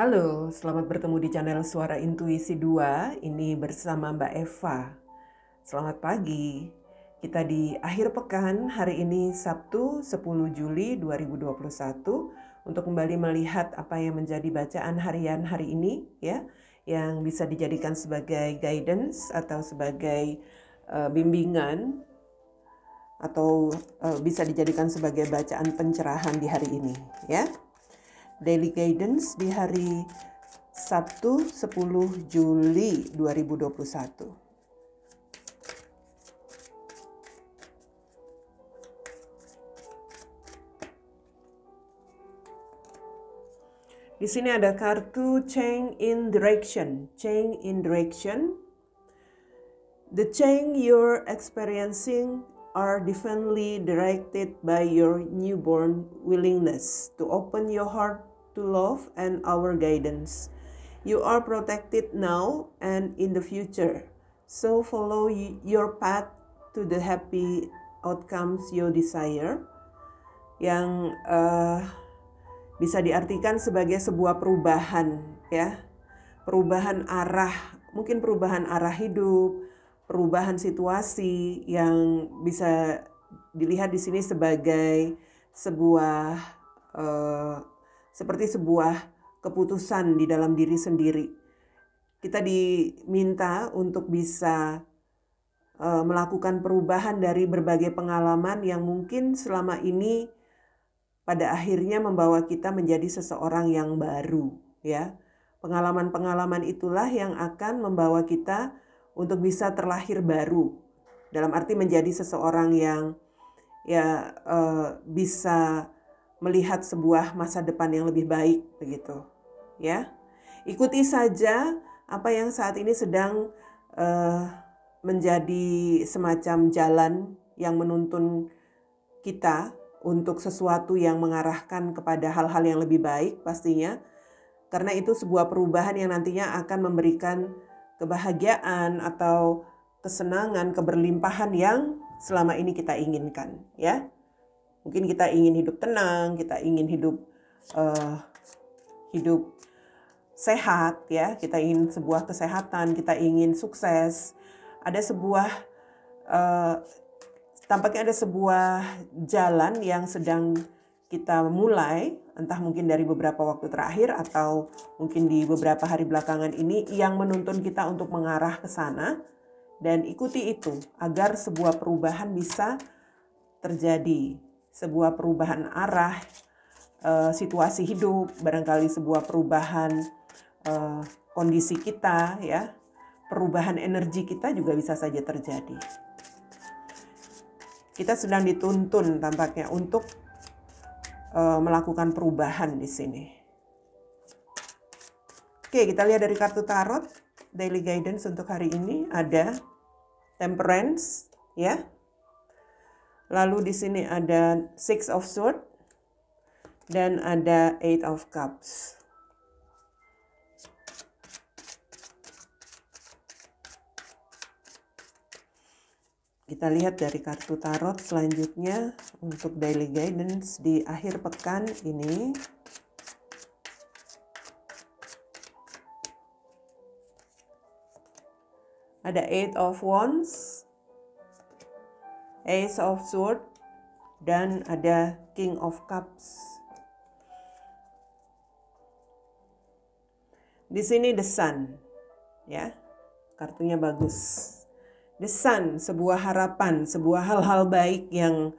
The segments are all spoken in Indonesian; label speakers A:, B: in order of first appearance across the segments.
A: Halo, selamat bertemu di channel Suara Intuisi 2. Ini bersama Mbak Eva. Selamat pagi. Kita di akhir pekan, hari ini Sabtu 10 Juli 2021 untuk kembali melihat apa yang menjadi bacaan harian hari ini ya, yang bisa dijadikan sebagai guidance atau sebagai bimbingan atau bisa dijadikan sebagai bacaan pencerahan di hari ini ya. Daily Guidance di hari Sabtu 10 Juli 2021. Di sini ada kartu Change in Direction. Change in Direction. The change you're experiencing are divinely directed by your newborn willingness to open your heart to love and our guidance. You are protected now and in the future. So follow your path to the happy outcomes you desire. Yang bisa diartikan sebagai sebuah perubahan ya. Perubahan arah, mungkin perubahan arah hidup, perubahan situasi yang bisa dilihat di sini sebagai sebuah seperti sebuah keputusan di dalam diri sendiri. Kita diminta untuk bisa melakukan perubahan dari berbagai pengalaman yang mungkin selama ini pada akhirnya membawa kita menjadi seseorang yang baru, ya. Pengalaman-pengalaman itulah yang akan membawa kita untuk bisa terlahir baru. Dalam arti menjadi seseorang yang bisa melihat sebuah masa depan yang lebih baik begitu ya. Ikuti saja apa yang saat ini sedang menjadi semacam jalan yang menuntun kita untuk sesuatu yang mengarahkan kepada hal-hal yang lebih baik pastinya, karena itu sebuah perubahan yang nantinya akan memberikan kebahagiaan atau kesenangan, keberlimpahan yang selama ini kita inginkan ya. Mungkin kita ingin hidup tenang, kita ingin hidup sehat ya, kita ingin sebuah kesehatan, kita ingin sukses. Ada sebuah tampaknya ada sebuah jalan yang sedang kita mulai, entah mungkin dari beberapa waktu terakhir atau mungkin di beberapa hari belakangan ini yang menuntun kita untuk mengarah ke sana, dan ikuti itu agar sebuah perubahan bisa terjadi. Sebuah perubahan arah situasi hidup, barangkali sebuah perubahan kondisi kita ya, perubahan energi kita juga bisa saja terjadi. Kita sedang dituntun tampaknya untuk melakukan perubahan di sini. Oke, kita lihat dari kartu tarot daily guidance untuk hari ini ada Temperance ya. Lalu di sini ada Six of Swords dan ada Eight of Cups. Kita lihat dari kartu tarot selanjutnya untuk daily guidance di akhir pekan ini. Ada Eight of Wands, Ace of Swords, dan ada King of Cups. Di sini The Sun, ya, kartunya bagus. The Sun, sebuah harapan, sebuah hal-hal baik yang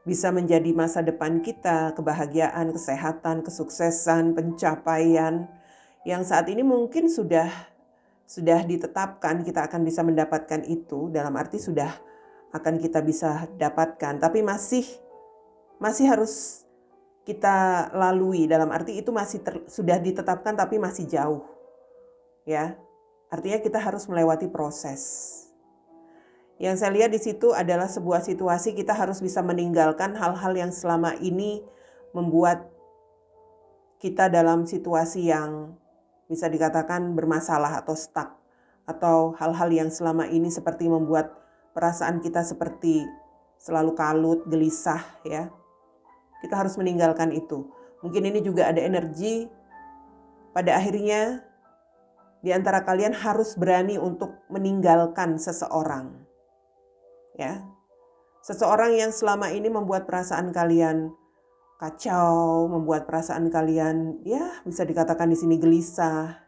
A: bisa menjadi masa depan kita, kebahagiaan, kesehatan, kesuksesan, pencapaian, yang saat ini mungkin sudah ditetapkan kita akan bisa mendapatkan itu, dalam arti sudah akan kita bisa dapatkan, tapi masih harus kita lalui, dalam arti itu masih sudah ditetapkan tapi masih jauh ya, artinya kita harus melewati proses. Yang saya lihat di situ adalah sebuah situasi kita harus bisa meninggalkan hal-hal yang selama ini membuat kita dalam situasi yang bisa dikatakan bermasalah atau stuck, atau hal-hal yang selama ini seperti membuat perasaan kita seperti selalu kalut, gelisah ya. Kita harus meninggalkan itu. Mungkin ini juga ada energi pada akhirnya di antara kalian harus berani untuk meninggalkan seseorang. Ya. Seseorang yang selama ini membuat perasaan kalian kacau, membuat perasaan kalian ya bisa dikatakan di sini gelisah.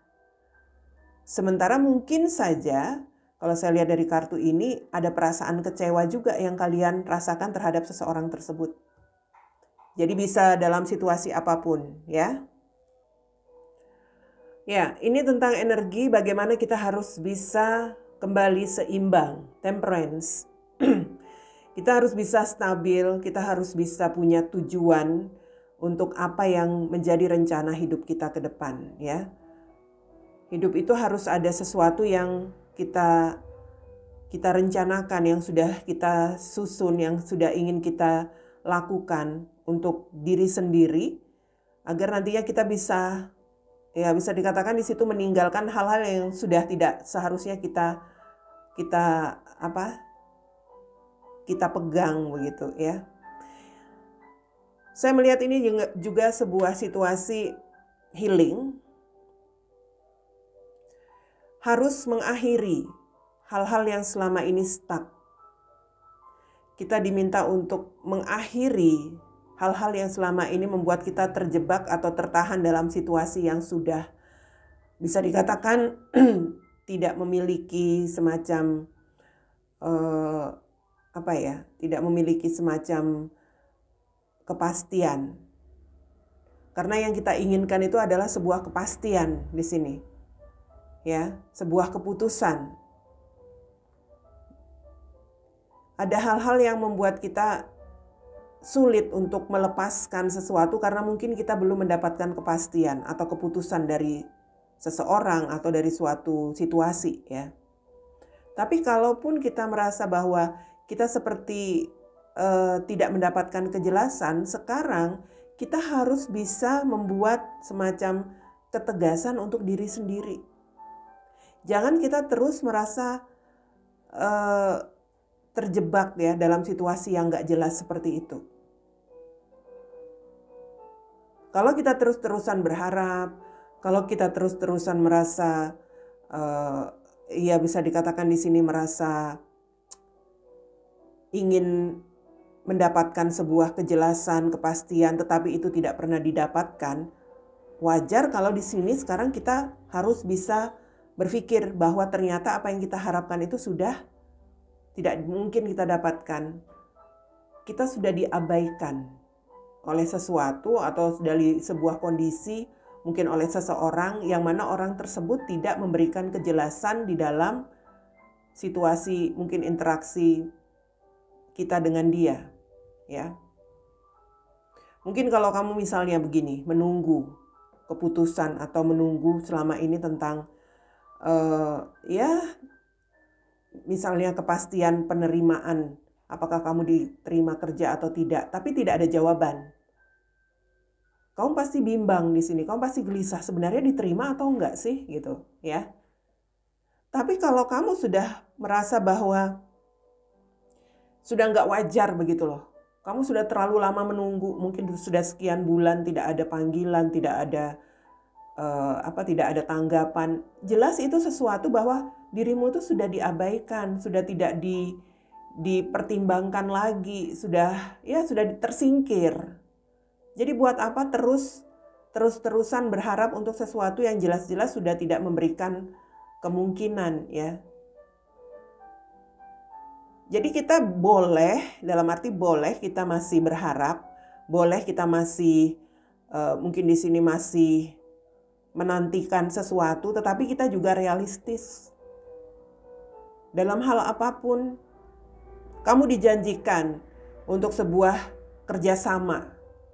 A: Sementara mungkin saja kalau saya lihat dari kartu ini ada perasaan kecewa juga yang kalian rasakan terhadap seseorang tersebut. Jadi bisa dalam situasi apapun, ya. Ya, ini tentang energi bagaimana kita harus bisa kembali seimbang, temperance. Kita harus bisa stabil, kita harus bisa punya tujuan untuk apa yang menjadi rencana hidup kita ke depan, ya. Hidup itu harus ada sesuatu yang kita rencanakan, yang sudah kita susun, yang sudah ingin kita lakukan untuk diri sendiri, agar nantinya kita bisa dikatakan di situ meninggalkan hal-hal yang sudah tidak seharusnya kita pegang begitu, ya. Saya melihat ini juga sebuah situasi healing, harus mengakhiri hal-hal yang selama ini stuck. Kita diminta untuk mengakhiri hal-hal yang selama ini membuat kita terjebak atau tertahan dalam situasi yang sudah bisa dikatakan tidak memiliki semacam tidak memiliki semacam kepastian. Karena yang kita inginkan itu adalah sebuah kepastian di sini. Ya, sebuah keputusan. Ada hal-hal yang membuat kita sulit untuk melepaskan sesuatu karena mungkin kita belum mendapatkan kepastian atau keputusan dari seseorang atau dari suatu situasi, ya. Tapi kalaupun kita merasa bahwa kita seperti tidak mendapatkan kejelasan, sekarang kita harus bisa membuat semacam ketegasan untuk diri sendiri. Jangan kita terus merasa terjebak ya dalam situasi yang gak jelas seperti itu. Kalau kita terus-terusan berharap, kalau kita terus-terusan merasa, bisa dikatakan di sini merasa ingin mendapatkan sebuah kejelasan, kepastian, tetapi itu tidak pernah didapatkan, wajar kalau di sini sekarang kita harus bisa berpikir bahwa ternyata apa yang kita harapkan itu sudah tidak mungkin kita dapatkan. Kita sudah diabaikan oleh sesuatu atau dari sebuah kondisi, mungkin oleh seseorang yang mana orang tersebut tidak memberikan kejelasan di dalam situasi mungkin interaksi kita dengan dia, ya. Mungkin kalau kamu misalnya begini, menunggu keputusan atau menunggu selama ini tentang misalnya kepastian penerimaan, apakah kamu diterima kerja atau tidak, tapi tidak ada jawaban. Kamu pasti bimbang di sini, kamu pasti gelisah, sebenarnya diterima atau enggak sih gitu, ya. Tapi kalau kamu sudah merasa bahwa sudah enggak wajar begitu loh, kamu sudah terlalu lama menunggu, mungkin sudah sekian bulan tidak ada panggilan, tidak ada tanggapan, jelas itu sesuatu bahwa dirimu itu sudah diabaikan, sudah tidak dipertimbangkan lagi, sudah tersingkir. Jadi buat apa terus-terusan berharap untuk sesuatu yang jelas-jelas sudah tidak memberikan kemungkinan, ya. Jadi kita boleh, dalam arti boleh kita masih berharap, boleh kita masih mungkin di sini masih menantikan sesuatu, tetapi kita juga realistis. Dalam hal apapun, kamu dijanjikan untuk sebuah kerjasama,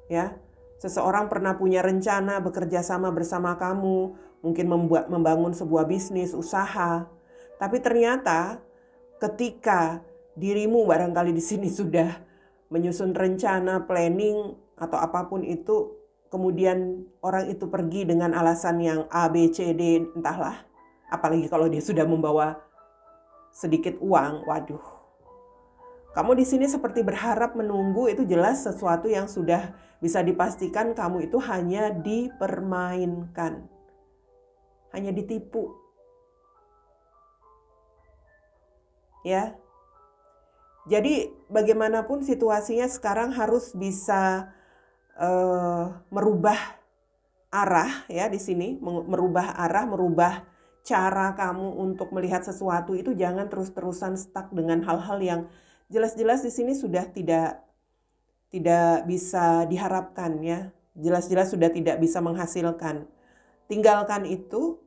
A: ya. Seseorang pernah punya rencana bekerja sama bersama kamu, mungkin membangun sebuah bisnis, usaha. Tapi ternyata ketika dirimu barangkali di sini sudah menyusun rencana, planning, atau apapun itu, kemudian orang itu pergi dengan alasan yang A, B, C, D, entahlah. Apalagi kalau dia sudah membawa sedikit uang, waduh. Kamu di sini seperti berharap menunggu, itu jelas sesuatu yang sudah bisa dipastikan kamu itu hanya dipermainkan. hanya ditipu. Ya. Jadi bagaimanapun situasinya sekarang harus bisa merubah arah ya di sini, merubah arah, merubah cara kamu untuk melihat sesuatu itu. Jangan terus-terusan stuck dengan hal-hal yang jelas-jelas di sini sudah tidak bisa diharapkan ya. Jelas-jelas sudah tidak bisa menghasilkan. Tinggalkan itu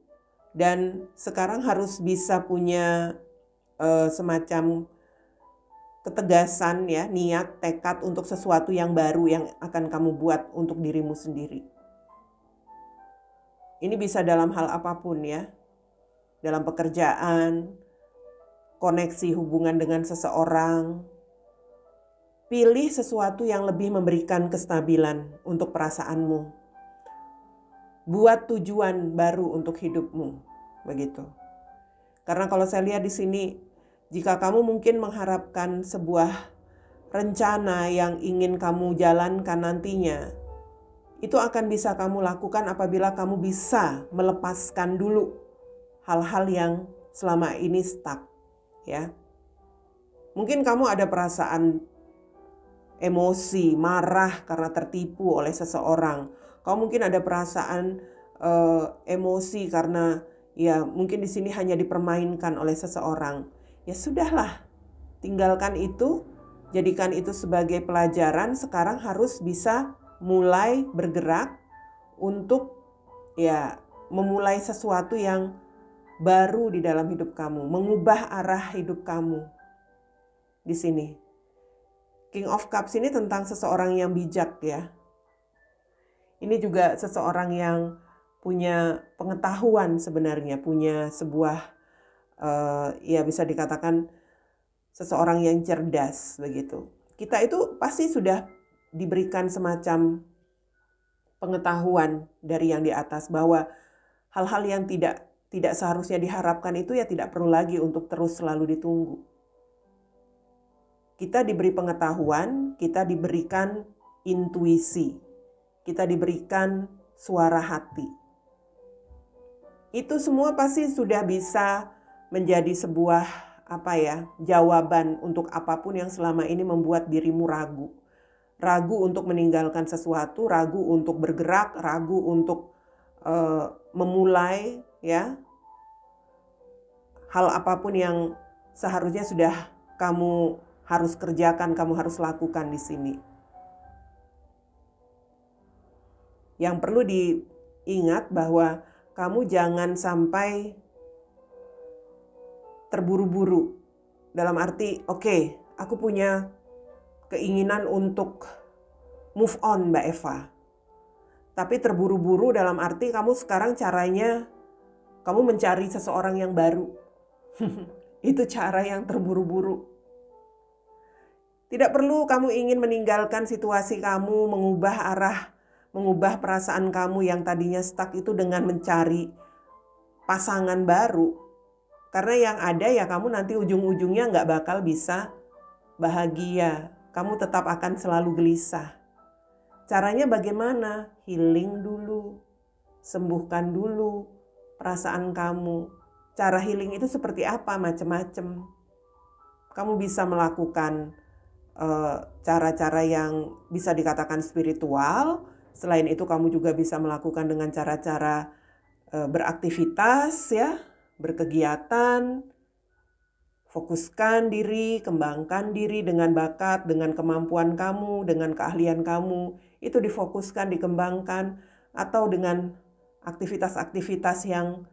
A: dan sekarang harus bisa punya semacam ketegasan ya, niat, tekad untuk sesuatu yang baru yang akan kamu buat untuk dirimu sendiri. Ini bisa dalam hal apapun ya. Dalam pekerjaan, koneksi hubungan dengan seseorang. Pilih sesuatu yang lebih memberikan kestabilan untuk perasaanmu. Buat tujuan baru untuk hidupmu, begitu. Karena kalau saya lihat di sini, jika kamu mungkin mengharapkan sebuah rencana yang ingin kamu jalankan nantinya, itu akan bisa kamu lakukan apabila kamu bisa melepaskan dulu hal-hal yang selama ini stuck, ya. Mungkin kamu ada perasaan emosi, marah karena tertipu oleh seseorang. Kamu mungkin ada perasaan emosi karena ya mungkin di sini hanya dipermainkan oleh seseorang. Ya sudahlah, tinggalkan itu, jadikan itu sebagai pelajaran. Sekarang harus bisa mulai bergerak untuk ya memulai sesuatu yang baru di dalam hidup kamu, mengubah arah hidup kamu. Di sini King of Cups ini tentang seseorang yang bijak ya. Ini juga seseorang yang punya pengetahuan sebenarnya, punya sebuah ya bisa dikatakan seseorang yang cerdas begitu. Kita itu pasti sudah diberikan semacam pengetahuan dari yang di atas bahwa hal-hal yang tidak seharusnya diharapkan itu ya tidak perlu lagi untuk terus selalu ditunggu. Kita diberi pengetahuan, kita diberikan intuisi, kita diberikan suara hati. Itu semua pasti sudah bisa menjadi sebuah jawaban untuk apapun yang selama ini membuat dirimu ragu. Ragu untuk meninggalkan sesuatu, ragu untuk bergerak, ragu untuk memulai ya hal apapun yang seharusnya sudah kamu harus kerjakan, kamu harus lakukan di sini. Yang perlu diingat bahwa kamu jangan sampai terburu-buru. Dalam arti, oke, aku punya keinginan untuk move on Mbak Eva. Tapi terburu-buru dalam arti kamu sekarang caranya kamu mencari seseorang yang baru. Itu cara yang terburu-buru. Tidak perlu kamu ingin meninggalkan situasi kamu, mengubah arah, mengubah perasaan kamu yang tadinya stuck itu dengan mencari pasangan baru. Karena yang ada ya kamu nanti ujung-ujungnya nggak bakal bisa bahagia. Kamu tetap akan selalu gelisah. Caranya bagaimana? Healing dulu. Sembuhkan dulu perasaan kamu. Cara healing itu seperti apa? Macam-macam. Kamu bisa melakukan cara-cara yang bisa dikatakan spiritual. Selain itu kamu juga bisa melakukan dengan cara-cara beraktivitas ya. Berkegiatan, fokuskan diri, kembangkan diri dengan bakat, dengan kemampuan kamu, dengan keahlian kamu. Itu difokuskan, dikembangkan, atau dengan aktivitas-aktivitas yang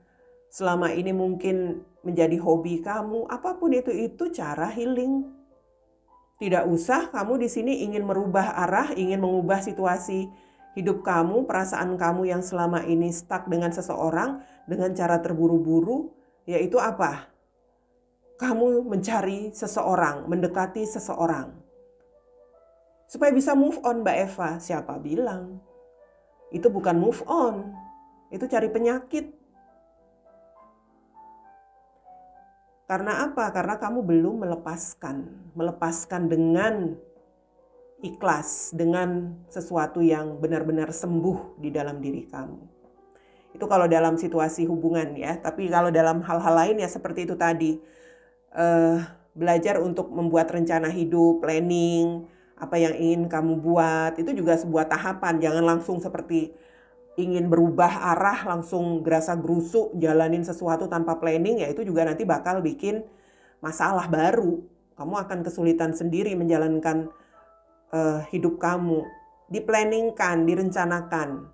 A: selama ini mungkin menjadi hobi kamu. Apapun itu cara healing. Tidak usah kamu di sini ingin merubah arah, ingin mengubah situasi hidup kamu, perasaan kamu yang selama ini stuck dengan seseorang dengan cara terburu-buru, yaitu apa? Kamu mencari seseorang, mendekati seseorang. Supaya bisa move on Mbak Eva, siapa bilang? Itu bukan move on, itu cari penyakit. Karena apa? Karena kamu belum melepaskan dengan ikhlas, dengan sesuatu yang benar-benar sembuh di dalam diri kamu. Itu kalau dalam situasi hubungan ya. Tapi kalau dalam hal-hal lain ya seperti itu tadi. Belajar untuk membuat rencana hidup, planning, apa yang ingin kamu buat. Itu juga sebuah tahapan. Jangan langsung seperti ingin berubah arah, langsung gerasa gerusuk, jalanin sesuatu tanpa planning. Ya itu juga nanti bakal bikin masalah baru. Kamu akan kesulitan sendiri menjalankan hidup kamu. Diplanningkan, direncanakan.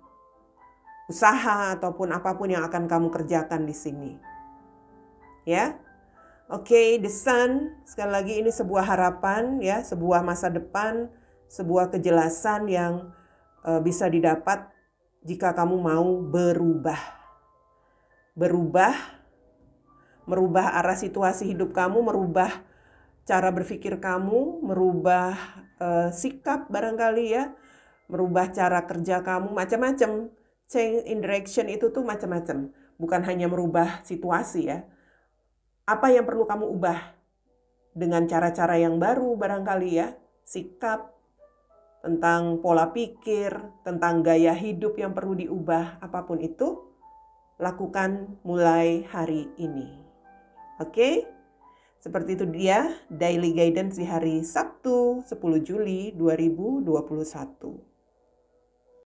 A: Usaha ataupun apapun yang akan kamu kerjakan di sini. Ya. Oke, the sun, sekali lagi ini sebuah harapan ya, sebuah masa depan, sebuah kejelasan yang bisa didapat jika kamu mau berubah. Merubah arah situasi hidup kamu, merubah cara berpikir kamu, merubah sikap barangkali ya, merubah cara kerja kamu, macam-macam. Change in direction itu tuh macam-macam. Bukan hanya merubah situasi ya. Apa yang perlu kamu ubah? Dengan cara-cara yang baru barangkali ya. Sikap, tentang pola pikir, tentang gaya hidup yang perlu diubah. Apapun itu, lakukan mulai hari ini. Oke? Seperti itu dia Daily Guidance di hari Sabtu 10 Juli 2021.